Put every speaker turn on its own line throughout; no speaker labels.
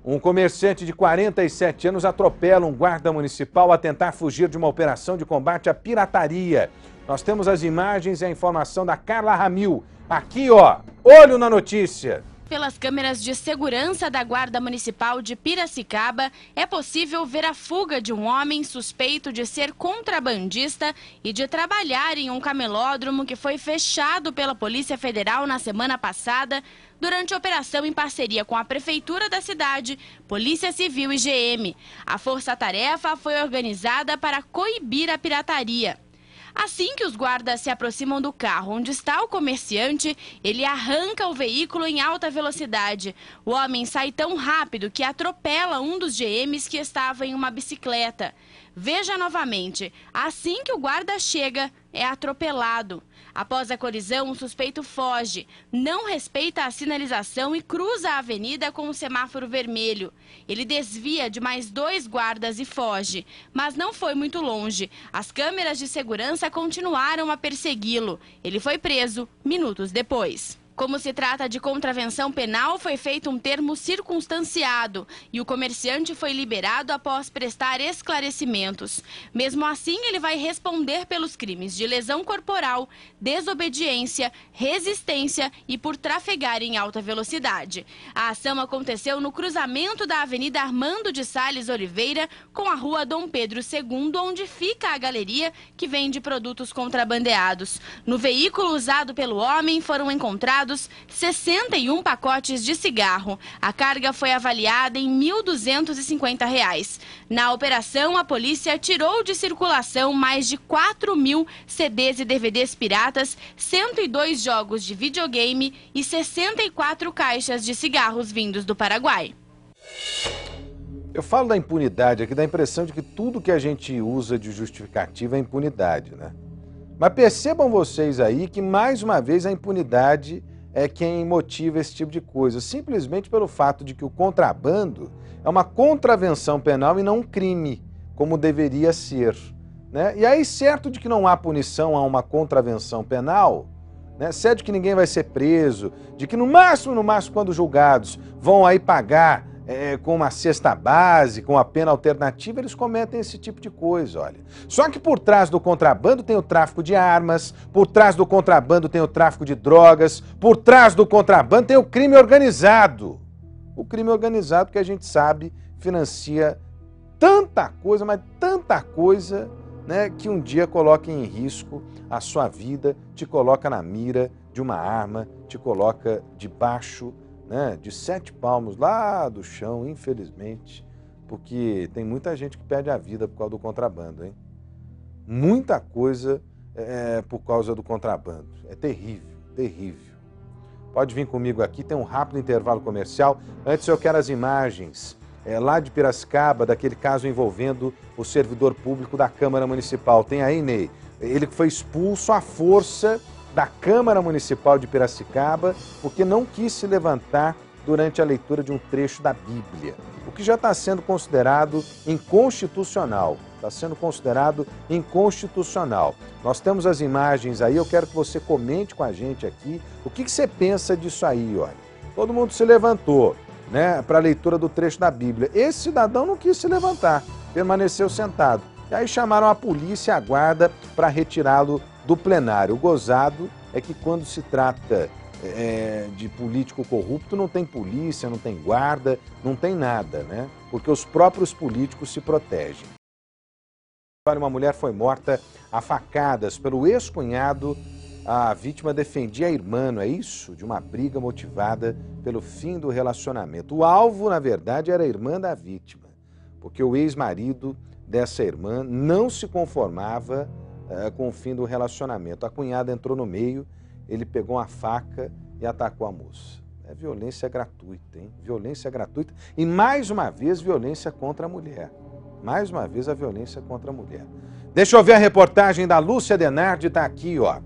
Um comerciante de 47 anos atropela um guarda municipal a tentar fugir de uma operação de combate à pirataria. Nós temos as imagens e a informação da Carla Ramil. Aqui, ó, olho na notícia.
Pelas câmeras de segurança da Guarda Municipal de Piracicaba, é possível ver a fuga de um homem suspeito de ser contrabandista e de trabalhar em um camelódromo que foi fechado pela Polícia Federal na semana passada, durante a operação em parceria com a Prefeitura da cidade, Polícia Civil e GM. A força-tarefa foi organizada para coibir a pirataria. Assim que os guardas se aproximam do carro onde está o comerciante, ele arranca o veículo em alta velocidade. O homem sai tão rápido que atropela um dos GMs que estava em uma bicicleta. Veja novamente, assim que o guarda chega, é atropelado. Após a colisão, o suspeito foge, não respeita a sinalização e cruza a avenida com o semáforo vermelho. Ele desvia de mais 2 guardas e foge, mas não foi muito longe. As câmeras de segurança continuaram a persegui-lo. Ele foi preso minutos depois. Como se trata de contravenção penal, foi feito um termo circunstanciado e o comerciante foi liberado após prestar esclarecimentos. Mesmo assim, ele vai responder pelos crimes de lesão corporal, desobediência, resistência e por trafegar em alta velocidade. A ação aconteceu no cruzamento da Avenida Armando de Sales Oliveira com a Rua Dom Pedro II, onde fica a galeria que vende produtos contrabandeados. No veículo usado pelo homem foram encontrados 61 pacotes de cigarro. A carga foi avaliada em R$ 1.250. Na operação, a polícia tirou de circulação mais de 4.000 CDs e DVDs piratas, 102 jogos de videogame e 64 caixas de cigarros vindos do Paraguai.
Eu falo da impunidade aqui, dá a impressão de que tudo que a gente usa de justificativa é impunidade, né? Mas percebam vocês aí que, mais uma vez, a impunidade é quem motiva esse tipo de coisa, simplesmente pelo fato de que o contrabando é uma contravenção penal e não um crime, como deveria ser, né? E aí, certo de que não há punição a uma contravenção penal, né? Certo de que ninguém vai ser preso, de que no máximo, quando julgados, vão aí pagar com uma cesta base, com a pena alternativa, eles cometem esse tipo de coisa, olha. Só que por trás do contrabando tem o tráfico de armas, por trás do contrabando tem o tráfico de drogas, por trás do contrabando tem o crime organizado. O crime organizado que a gente sabe financia tanta coisa, mas tanta coisa, né, que um dia coloca em risco a sua vida, te coloca na mira de uma arma, te coloca debaixo, né, de 7 palmos lá do chão, infelizmente, porque tem muita gente que perde a vida por causa do contrabando, hein? Muita coisa por causa do contrabando. É terrível, terrível. Pode vir comigo aqui, tem um rápido intervalo comercial. Antes eu quero as imagens lá de Piracicaba, daquele caso envolvendo o servidor público da Câmara Municipal. Tem aí, Ney, ele que foi expulso à força da Câmara Municipal de Piracicaba, porque não quis se levantar durante a leitura de um trecho da Bíblia, o que já está sendo considerado inconstitucional. Está sendo considerado inconstitucional. Nós temos as imagens aí, eu quero que você comente com a gente aqui o que você pensa disso aí, olha. Todo mundo se levantou, né, para a leitura do trecho da Bíblia. Esse cidadão não quis se levantar, permaneceu sentado. E aí chamaram a polícia e a guarda para retirá-lo do plenário. O gozado é que quando se trata de político corrupto, não tem polícia, não tem guarda, não tem nada, né? Porque os próprios políticos se protegem. Uma mulher foi morta a facadas pelo ex-cunhado. A vítima defendia a irmã, não é isso? De uma briga motivada pelo fim do relacionamento. O alvo, na verdade, era a irmã da vítima, porque o ex-marido dessa irmã não se conformava com o fim do relacionamento. A cunhada entrou no meio, ele pegou uma faca e atacou a moça. É violência gratuita, hein? Violência gratuita e, mais uma vez, violência contra a mulher. Mais uma vez, a violência contra a mulher. Deixa eu ver a reportagem da Lúcia Denardi, está aqui, ó.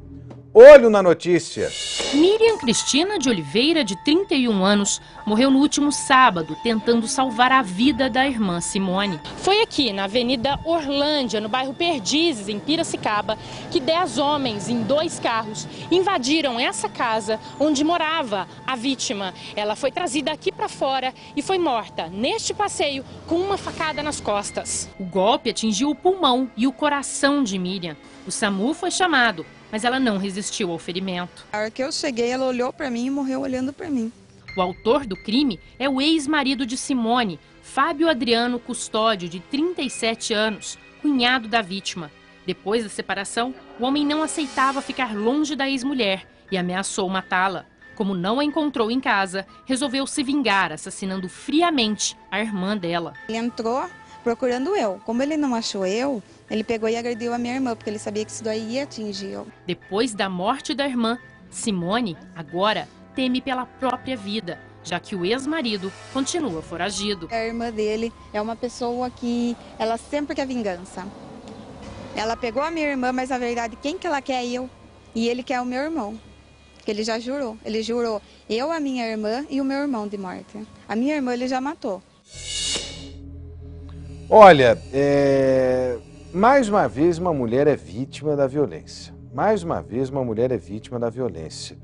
Olho na notícia.
Miriam Cristina de Oliveira, de 31 anos, morreu no último sábado tentando salvar a vida da irmã Simone. Foi aqui, na Avenida Orlândia, no bairro Perdizes, em Piracicaba, que 10 homens em 2 carros invadiram essa casa onde morava a vítima. Ela foi trazida aqui para fora e foi morta neste passeio com uma facada nas costas. O golpe atingiu o pulmão e o coração de Miriam. O SAMU foi chamado, mas ela não resistiu ao ferimento.
A hora que eu cheguei, ela olhou para mim e morreu olhando para mim.
O autor do crime é o ex-marido de Simone, Fábio Adriano Custódio, de 37 anos, cunhado da vítima. Depois da separação, o homem não aceitava ficar longe da ex-mulher e ameaçou matá-la. Como não a encontrou em casa, resolveu se vingar, assassinando friamente a irmã dela.
Ele entrou procurando eu. Como ele não achou eu, ele pegou e agrediu a minha irmã, porque ele sabia que isso daí ia atingir eu.
Depois da morte da irmã, Simone, agora, teme pela própria vida, já que o ex-marido continua foragido.
A irmã dele é uma pessoa que ela sempre quer vingança. Ela pegou a minha irmã, mas na verdade quem que ela quer é eu. E ele quer o meu irmão, que ele já jurou. Ele jurou eu, a minha irmã e o meu irmão de morte. A minha irmã ele já matou.
Olha, mais uma vez uma mulher é vítima da violência. Mais uma vez uma mulher é vítima da violência.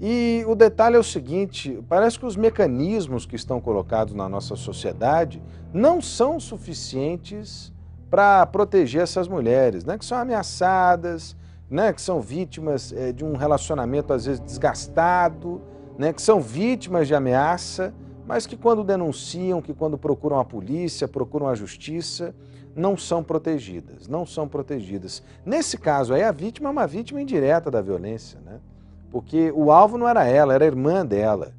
E o detalhe é o seguinte, parece que os mecanismos que estão colocados na nossa sociedade não são suficientes para proteger essas mulheres, né? Que são ameaçadas, né? Que são vítimas de um relacionamento às vezes desgastado, né? Que são vítimas de ameaça, mas que quando denunciam, que quando procuram a polícia, procuram a justiça, não são protegidas, não são protegidas. Nesse caso aí, a vítima é uma vítima indireta da violência, né? Porque o alvo não era ela, era a irmã dela.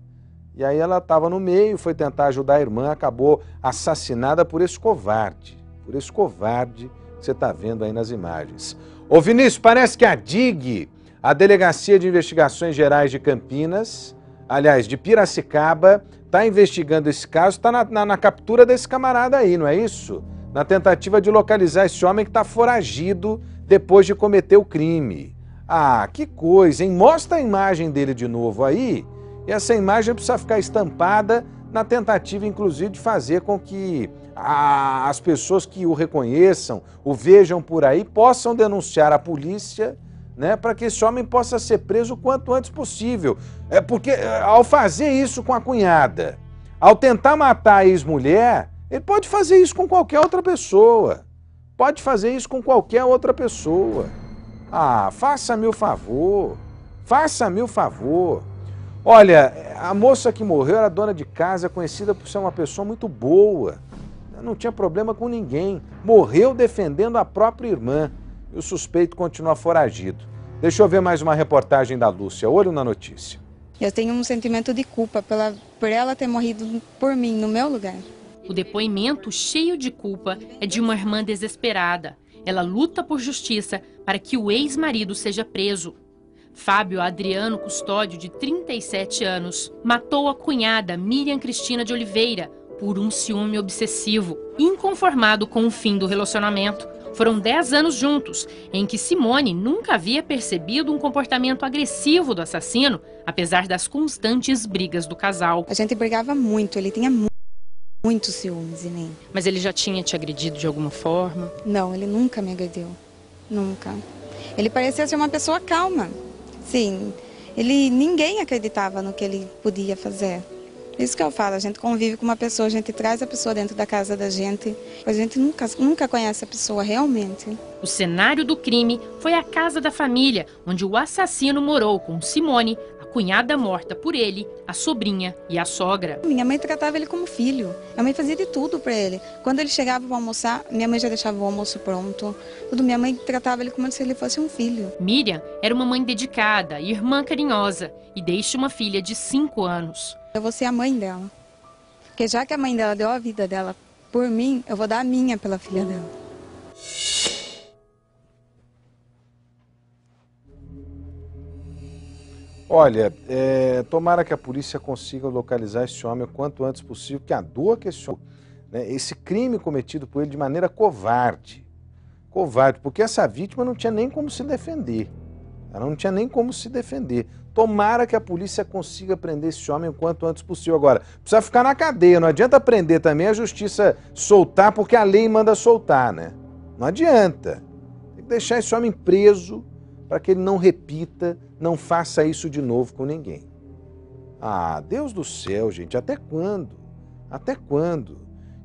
E aí ela estava no meio, foi tentar ajudar a irmã, acabou assassinada por esse covarde que você está vendo aí nas imagens. Ô Vinícius, parece que a DIG, a Delegacia de Investigações Gerais de Campinas, aliás, de Piracicaba, está investigando esse caso, está na captura desse camarada aí, não é isso? Na tentativa de localizar esse homem que está foragido depois de cometer o crime. Ah, que coisa, hein? Mostra a imagem dele de novo aí, e essa imagem precisa ficar estampada na tentativa, inclusive, de fazer com que as pessoas que o reconheçam, o vejam por aí, possam denunciar a polícia, né, para que esse homem possa ser preso o quanto antes possível. Porque ao fazer isso com a cunhada, ao tentar matar a ex-mulher, ele pode fazer isso com qualquer outra pessoa. Pode fazer isso com qualquer outra pessoa. Ah, faça-me o favor. Faça-me o favor. Olha, a moça que morreu era dona de casa, conhecida por ser uma pessoa muito boa. Não tinha problema com ninguém. Morreu defendendo a própria irmã. E o suspeito continua foragido. Deixa eu ver mais uma reportagem da Lúcia. Olho na notícia.
Eu tenho um sentimento de culpa por ela ter morrido por mim, no meu lugar.
O depoimento, cheio de culpa, é de uma irmã desesperada. Ela luta por justiça para que o ex-marido seja preso. Fábio Adriano Custódio, de 37 anos, matou a cunhada Miriam Cristina de Oliveira por um ciúme obsessivo, inconformado com o fim do relacionamento. Foram 10 anos juntos, em que Simone nunca havia percebido um comportamento agressivo do assassino, apesar das constantes brigas do casal.
A gente brigava muito, ele tinha muitos ciúmes em mim.
Mas ele já tinha te agredido de alguma forma?
Não, ele nunca me agrediu. Nunca. Ele parecia ser uma pessoa calma. Sim, ninguém acreditava no que ele podia fazer. Isso que eu falo, a gente convive com uma pessoa, a gente traz a pessoa dentro da casa da gente, a gente nunca conhece a pessoa realmente.
O cenário do crime foi a casa da família, onde o assassino morou com Simone, a cunhada morta por ele, a sobrinha e a sogra.
Minha mãe tratava ele como filho, minha mãe fazia de tudo para ele. Quando ele chegava para almoçar, minha mãe já deixava o almoço pronto. Tudo, minha mãe tratava ele como se ele fosse um filho.
Miriam era uma mãe dedicada, irmã carinhosa e deixa uma filha de 5 anos.
Eu vou ser a mãe dela, porque já que a mãe dela deu a vida dela por mim, eu vou dar a minha pela filha dela.
Olha, tomara que a polícia consiga localizar esse homem o quanto antes possível, que a dor que esse homem, né, esse crime cometido por ele de maneira covarde, porque essa vítima não tinha nem como se defender, Ela não tinha nem como se defender. Tomara que a polícia consiga prender esse homem o quanto antes possível. Agora, precisa ficar na cadeia, não adianta prender também a justiça soltar porque a lei manda soltar, né? Não adianta. Tem que deixar esse homem preso para que ele não repita, não faça isso de novo com ninguém. Ah, Deus do céu, gente, até quando? Até quando?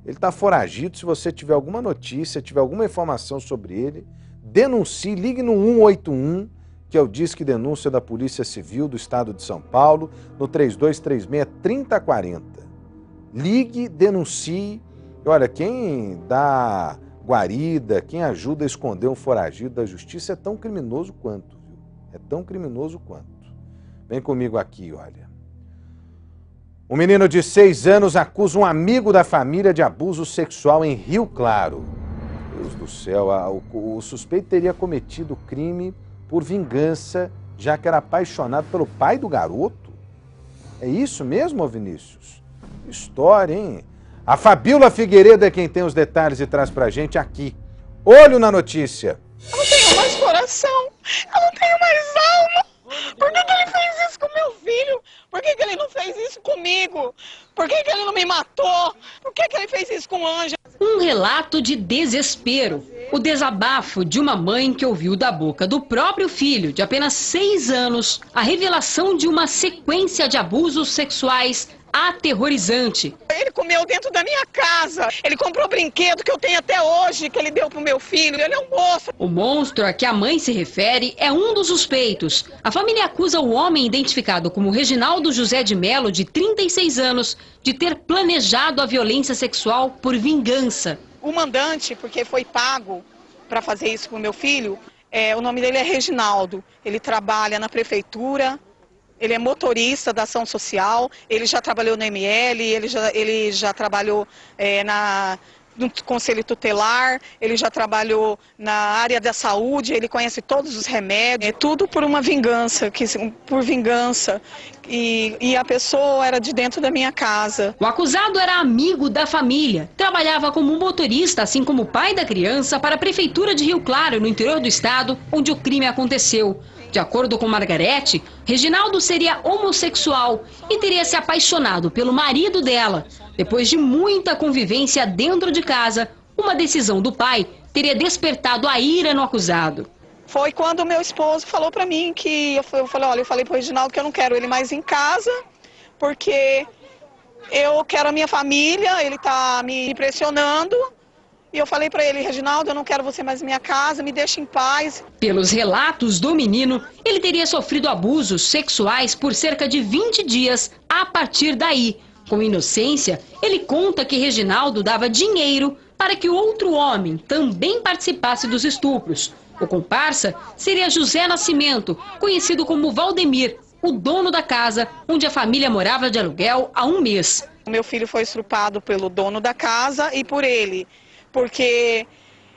Ele está foragido. Se você tiver alguma notícia, tiver alguma informação sobre ele, denuncie, ligue no 181, que é o Disque Denúncia da Polícia Civil do Estado de São Paulo, no 3236-3040. Ligue, denuncie. Olha, quem dá guarida, quem ajuda a esconder um foragido da justiça é tão criminoso quanto, viu? É tão criminoso quanto. Vem comigo aqui, olha. Um menino de 6 anos acusa um amigo da família de abuso sexual em Rio Claro. Deus do céu, o suspeito teria cometido o crime por vingança, já que era apaixonado pelo pai do garoto. É isso mesmo, Vinícius? História, hein? A Fabíola Figueiredo é quem tem os detalhes e traz pra gente aqui. Olho na notícia.
Eu não tenho mais coração, eu não tenho mais alma. Por que ele fez isso com meu filho? Por que ele não fez isso comigo? Por que ele não me matou? Por que ele fez isso com o Ângelo?
Um relato de desespero. O desabafo de uma mãe que ouviu da boca do próprio filho, de apenas 6 anos, a revelação de uma sequência de abusos sexuais aterrorizante.
Ele comeu dentro da minha casa. Ele comprou brinquedo que eu tenho até hoje, que ele deu pro meu filho. Ele é um monstro.
O monstro a que a mãe se refere é um dos suspeitos. A família acusa o homem identificado como Reginaldo José de Melo, de 36 anos, de ter planejado a violência sexual por vingança.
O mandante, porque foi pago para fazer isso com o meu filho, o nome dele é Reginaldo. Ele trabalha na prefeitura. Ele é motorista da ação social, ele já trabalhou no ML, ele já trabalhou no Conselho Tutelar, ele já trabalhou na área da saúde, ele conhece todos os remédios. É tudo por uma vingança, por vingança. E a pessoa era de dentro da minha casa.
O acusado era amigo da família, trabalhava como motorista, assim como o pai da criança, para a Prefeitura de Rio Claro, no interior do estado, onde o crime aconteceu. De acordo com Margarete, Reginaldo seria homossexual e teria se apaixonado pelo marido dela. Depois de muita convivência dentro de casa, uma decisão do pai teria despertado a ira no acusado.
Foi quando o meu esposo falou para mim que eu falei para o Reginaldo que eu não quero ele mais em casa, porque eu quero a minha família, ele está me impressionando. E eu falei para ele, Reginaldo, eu não quero você mais em minha casa, me deixa em paz.
Pelos relatos do menino, ele teria sofrido abusos sexuais por cerca de 20 dias a partir daí. Com inocência, ele conta que Reginaldo dava dinheiro para que outro homem também participasse dos estupros. O comparsa seria José Nascimento, conhecido como Valdemir, o dono da casa onde a família morava de aluguel há 1 mês.
O meu filho foi estrupado pelo dono da casa e por ele. Porque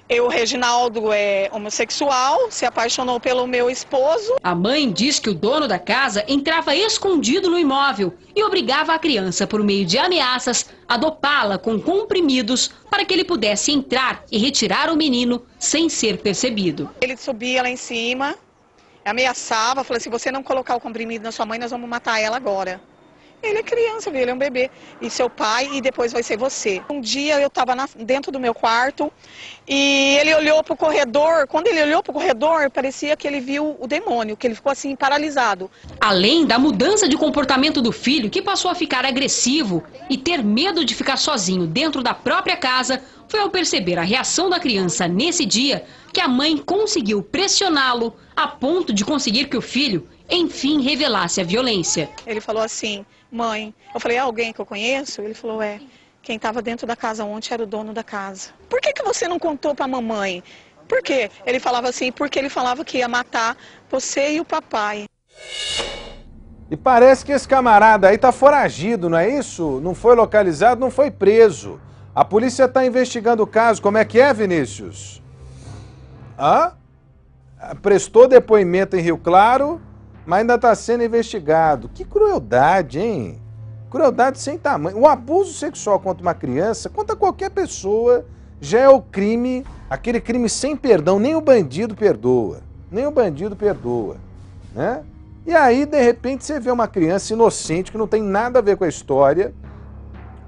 o Reginaldo é homossexual, se apaixonou pelo meu esposo.
A mãe diz que o dono da casa entrava escondido no imóvel e obrigava a criança, por meio de ameaças, a dopá-la com comprimidos para que ele pudesse entrar e retirar o menino sem ser percebido.
Ele subia lá em cima, ameaçava, falou: se você não colocar o comprimido na sua mãe, nós vamos matar ela agora. Ele é criança, ele é um bebê, e seu pai, e depois vai ser você. Um dia eu estava dentro do meu quarto e ele olhou para o corredor. Quando ele olhou para o corredor, parecia que ele viu o demônio, que ele ficou assim paralisado.
Além da mudança de comportamento do filho, que passou a ficar agressivo e ter medo de ficar sozinho dentro da própria casa, foi ao perceber a reação da criança nesse dia que a mãe conseguiu pressioná-lo a ponto de conseguir que o filho, enfim, revelasse a violência.
Ele falou assim: mãe, eu falei, é alguém que eu conheço? Ele falou, quem estava dentro da casa ontem era o dono da casa. Por que você não contou para a mamãe? Por quê? Ele falava assim, porque ele falava que ia matar você e o papai.
E parece que esse camarada aí tá foragido, não é isso? Não foi localizado, não foi preso. A polícia está investigando o caso. Como é que é, Vinícius? Hã? Prestou depoimento em Rio Claro, mas ainda está sendo investigado. Que crueldade, hein? Crueldade sem tamanho. O abuso sexual contra uma criança, contra qualquer pessoa, já é o crime, aquele crime sem perdão. Nem o bandido perdoa. Nem o bandido perdoa. né? E aí, de repente, você vê uma criança inocente, que não tem nada a ver com a história,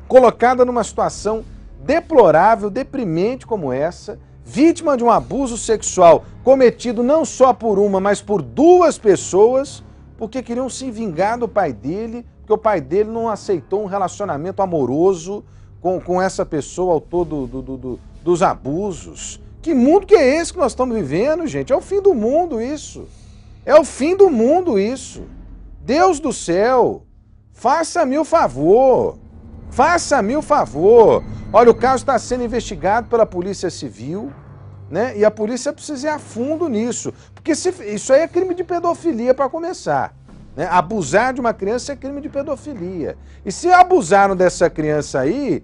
colocada numa situação deplorável, deprimente como essa, vítima de um abuso sexual cometido não só por uma, mas por duas pessoas, porque queriam se vingar do pai dele, porque o pai dele não aceitou um relacionamento amoroso com essa pessoa, autor dos abusos. Que mundo que é esse que nós estamos vivendo, gente? É o fim do mundo isso. É o fim do mundo isso. Deus do céu, faça-me o favor. Faça-me o favor. Olha, o caso está sendo investigado pela Polícia Civil, né? E a polícia precisa ir a fundo nisso. Porque isso aí é crime de pedofilia para começar, né? Abusar de uma criança é crime de pedofilia. E se abusaram dessa criança aí,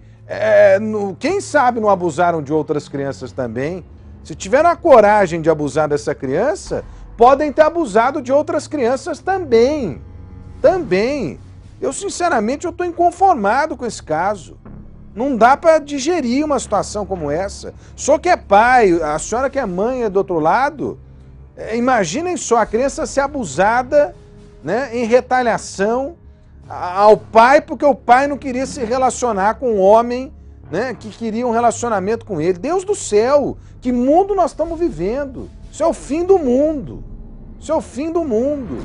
quem sabe não abusaram de outras crianças também? Se tiveram a coragem de abusar dessa criança, podem ter abusado de outras crianças também. Também. Eu, sinceramente, eu estou inconformado com esse caso. Não dá para digerir uma situação como essa. Só que é pai, a senhora que é mãe é do outro lado, imaginem só a criança ser abusada, né, em retaliação ao pai, porque o pai não queria se relacionar com um homem, né, que queria um relacionamento com ele. Deus do céu, que mundo nós estamos vivendo? Isso é o fim do mundo. Isso é o fim do mundo.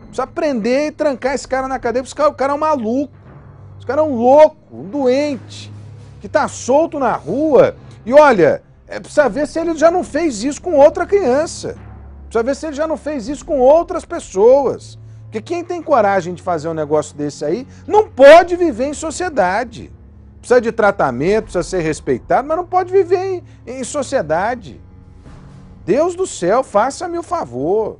Precisa prender e trancar esse cara na cadeia, porque o cara é um maluco. Esse cara é um louco, um doente, que tá solto na rua. E olha, precisa ver se ele já não fez isso com outra criança. Precisa ver se ele já não fez isso com outras pessoas. Porque quem tem coragem de fazer um negócio desse aí, não pode viver em sociedade. Precisa de tratamento, precisa ser respeitado, mas não pode viver em sociedade. Deus do céu, faça-me o favor.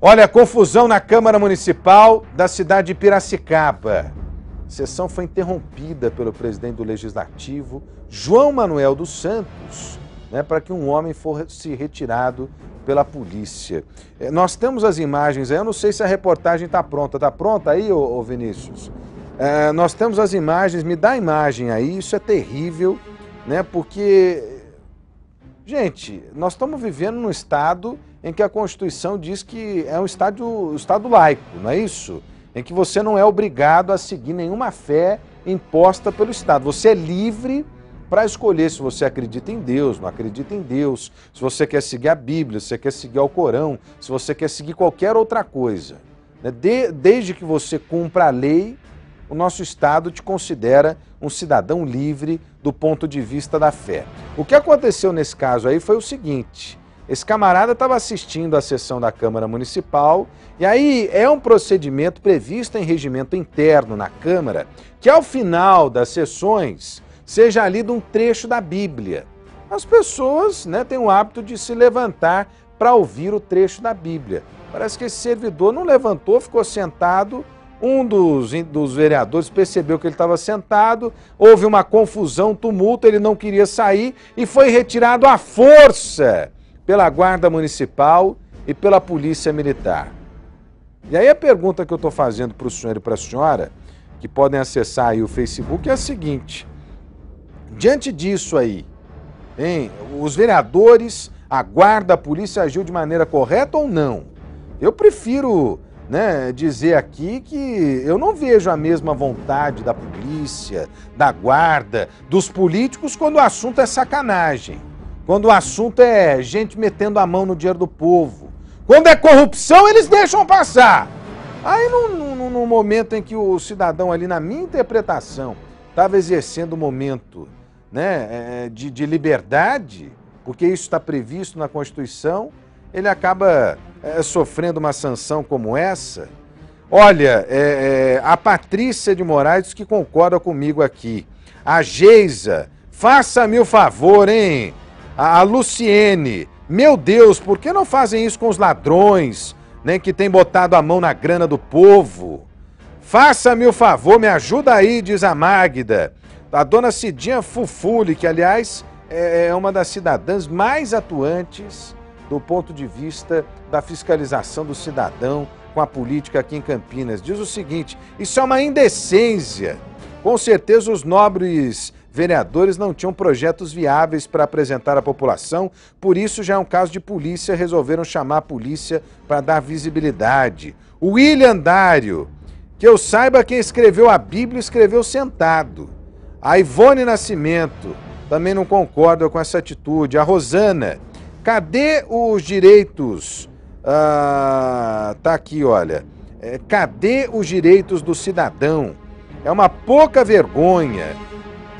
Olha, confusão na Câmara Municipal da cidade de Piracicaba. A sessão foi interrompida pelo presidente do Legislativo, João Manuel dos Santos, né, para que um homem fosse retirado pela polícia. Nós temos as imagens aí, eu não sei se a reportagem está pronta. Está pronta aí, ô Vinícius? Nós temos as imagens, me dá a imagem aí, isso é terrível, né? Porque, gente, nós estamos vivendo num estado em que a Constituição diz que é um estado laico, não é isso? Em que você não é obrigado a seguir nenhuma fé imposta pelo Estado. Você é livre para escolher se você acredita em Deus, não acredita em Deus, se você quer seguir a Bíblia, se você quer seguir o Corão, se você quer seguir qualquer outra coisa. Desde que você cumpra a lei, o nosso Estado te considera um cidadão livre do ponto de vista da fé. O que aconteceu nesse caso aí foi o seguinte: esse camarada estava assistindo a sessão da Câmara Municipal e aí é um procedimento previsto em regimento interno na Câmara que ao final das sessões seja lido um trecho da Bíblia. As pessoas, né, têm o hábito de se levantar para ouvir o trecho da Bíblia. Parece que esse servidor não levantou, ficou sentado. Um dos vereadores percebeu que ele estava sentado, houve uma confusão, tumulto, ele não queria sair e foi retirado à força pela Guarda Municipal e pela Polícia Militar. E aí a pergunta que eu estou fazendo para o senhor e para a senhora, que podem acessar aí o Facebook, é a seguinte: diante disso aí, hein, os vereadores, a Guarda, a Polícia agiu de maneira correta ou não? Eu prefiro, né, dizer aqui que eu não vejo a mesma vontade da polícia, da guarda, dos políticos quando o assunto é sacanagem, quando o assunto é gente metendo a mão no dinheiro do povo. Quando é corrupção, eles deixam passar. Aí no momento em que o cidadão ali, na minha interpretação, estava exercendo um momento, né, de liberdade, porque isso está previsto na Constituição, ele acaba sofrendo uma sanção como essa. Olha, a Patrícia de Moraes que concorda comigo aqui. A Geisa, faça-me o favor, hein? A Luciene, meu Deus, por que não fazem isso com os ladrões, né, que têm botado a mão na grana do povo? Faça-me o favor, me ajuda aí, diz a Magda. A dona Cidinha Fufuli, que aliás é uma das cidadãs mais atuantes do ponto de vista da fiscalização do cidadão com a política aqui em Campinas. Diz o seguinte: isso é uma indecência. Com certeza os nobres vereadores não tinham projetos viáveis para apresentar à população, por isso já é um caso de polícia, resolveram chamar a polícia para dar visibilidade. O William Dário, que eu saiba quem escreveu a Bíblia, escreveu sentado. A Ivone Nascimento também não concorda com essa atitude. A Rosana, cadê os direitos? Tá aqui, olha. Cadê os direitos do cidadão? É uma pouca vergonha.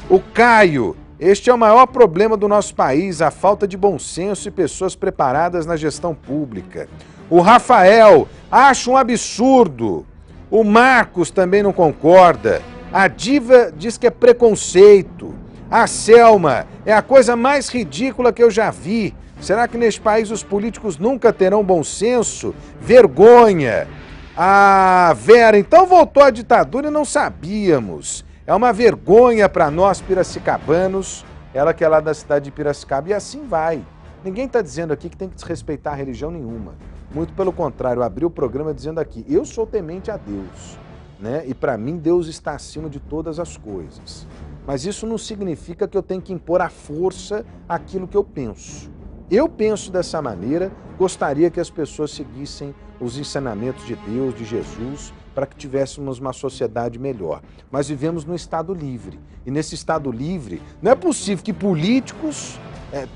O Caio, este é o maior problema do nosso país, a falta de bom senso e pessoas preparadas na gestão pública. O Rafael, acho um absurdo. O Marcos também não concorda. A Diva diz que é preconceito. A Selma, é a coisa mais ridícula que eu já vi. Será que neste país os políticos nunca terão bom senso? Vergonha. A Vera, então voltou a ditadura e não sabíamos. É uma vergonha para nós piracicabanos, ela que é lá da cidade de Piracicaba, e assim vai. Ninguém está dizendo aqui que tem que desrespeitar religião nenhuma. Muito pelo contrário, eu abri o programa dizendo aqui, eu sou temente a Deus, né? E para mim Deus está acima de todas as coisas. Mas isso não significa que eu tenho que impor à força aquilo que eu penso. Eu penso dessa maneira, gostaria que as pessoas seguissem os ensinamentos de Deus, de Jesus, para que tivéssemos uma sociedade melhor. Mas vivemos num Estado livre. E nesse Estado livre, não é possível que políticos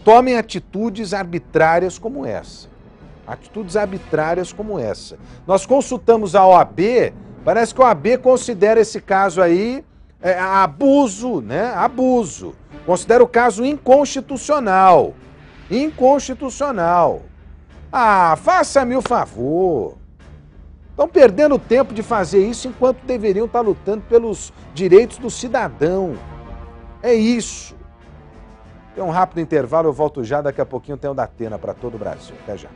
tomem atitudes arbitrárias como essa. Atitudes arbitrárias como essa. Nós consultamos a OAB, parece que a OAB considera esse caso aí abuso, né? Abuso. Considera o caso inconstitucional. Inconstitucional. Faça-me o favor. Estão perdendo tempo de fazer isso enquanto deveriam estar lutando pelos direitos do cidadão. É isso. Tem um rápido intervalo, eu volto já, daqui a pouquinho tem o Datena para todo o Brasil. Até já.